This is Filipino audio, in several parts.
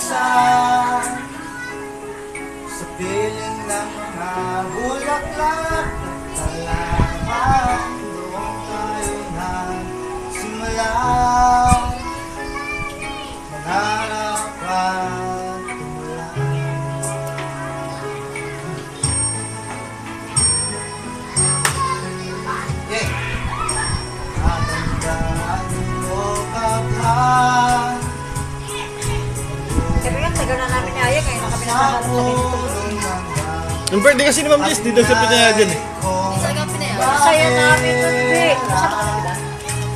lumisan sa piling ng mga bulaklak at halaman. Doon tayo nagsimula mangarap at tumula. Yeah! Natandaan mo ka ba? Sabi nga, tagal na namin ni Aya, ngayon na kami nakaharap sa ganito. Yung birthday kasi ni Ma'am Liz, di daw siya pinayagan eh. Hindi talaga pinayagan. Masaya namin nun, Be. Masama ka na ba?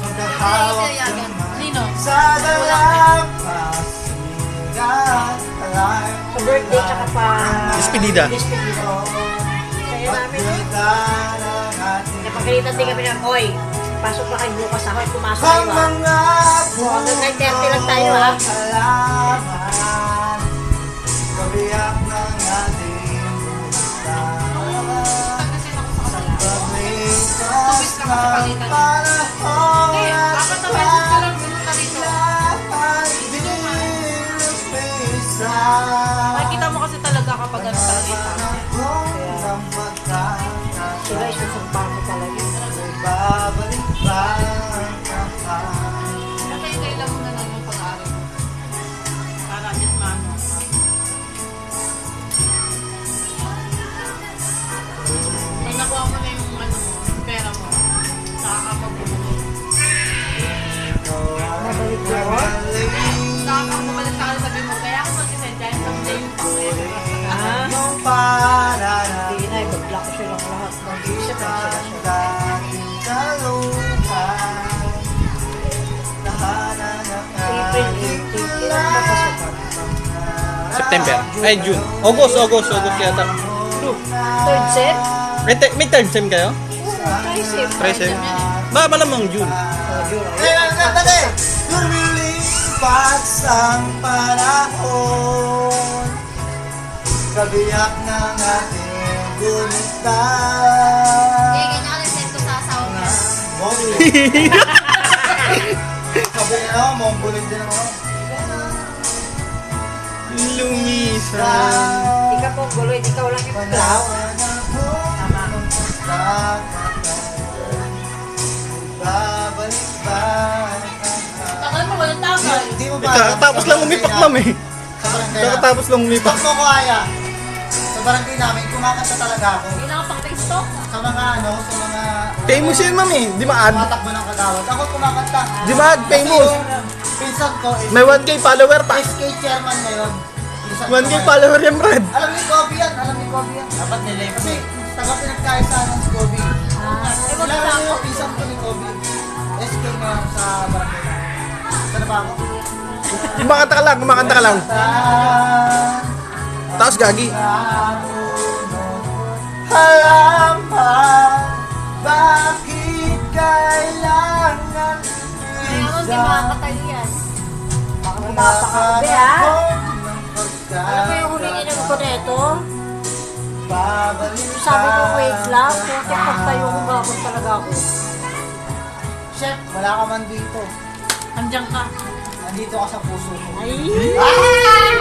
Hindi pinayagan. Lino? Sa dalapas sigat alay Sa birthday, tsaka pa... Despedida. Despedida. Masaya namin nun. natin Napagalitan din kami ng, Oy, pasok na kayo bukas ako, pumasok ang kayo ha. mga Hanggang 9:30 lang tayo ha. halaman. Kabiyak ng ating buta. Pagmitas ng panahon at lahat dinupisa. Nakikita mo kasi talaga kapag ano talaga yung tao. Sila isusumpa mo talaga. Babalik ba ka? Kaya mo na lang yung pag-aaral mo. Para at least maano. Pag nakuha mo na yung ano mo, yung pera mo, nakakapag-bumalik. Nabalik ko ako. Nakakapag-bumalik sa akin, sabi mo, kaya ako mag-send dahil someday yung pang-uwi. Ah, Yung para hindi na, i-block ko silang lahat. Mag-isip lang sila siya. dating kaluhan. Tahanan ng April 18, kailan ba pasukan? September. Ay, June. August yata. Third set? May third sem kayo? Tricep. Tricep. Ba, malamang June. Eh, ang ganda eh! Lumilipas ang panahon. Kabiyak ng ating gunita. ganyan ka nag-send ko sa asawa mo. Mongol. Sabi niya naman, mongol din ako. Lumisan. Hindi ka po gulo, hindi ka walang yung cloud. Babalik ba? Tagal mo, walang tagal. Hindi mo ba? Kakatapos lang umipak, Ma'am eh. Sa barangay na. Kakatapos lang umipak. Stop mo ko, Aya. Sa barangay namin, kumakanta talaga ako. Hindi na kapag-tiktok. Sa mga sa mga... Famous yun, Ma'am eh. Di maad. Tumatakbo ng kagawad. Ako kumakanta. Di maad, famous. Kasi yung pinsan ko is May 1K follower pa. SK chairman ngayon. Pinsan ko 1K ngayon. follower yan, Brad. Alam ni Kobe yan. Dapat nila yun. Kasi taga pinagkaisahan si Kobe. Kilala niyo yung pinsan ko ni Kobe. SK ngayon sa barangay namin. Saan ba ako? Kumakanta ka lang. Tapos gagi. Halaman, bakit kailangan Kaya mo, hindi makakatayo yan. Baka mapapakabe ha. Alam Alam mo yung huling inom ko nito? babalik Sabi ko wait lang, kung pagtayo ko gagawin talaga ako. Chef, wala ka man dito. Andiyan ka. Nandito ka sa puso mo. Ay! Ah!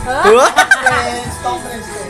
Ha? What? Friends, top friends ko.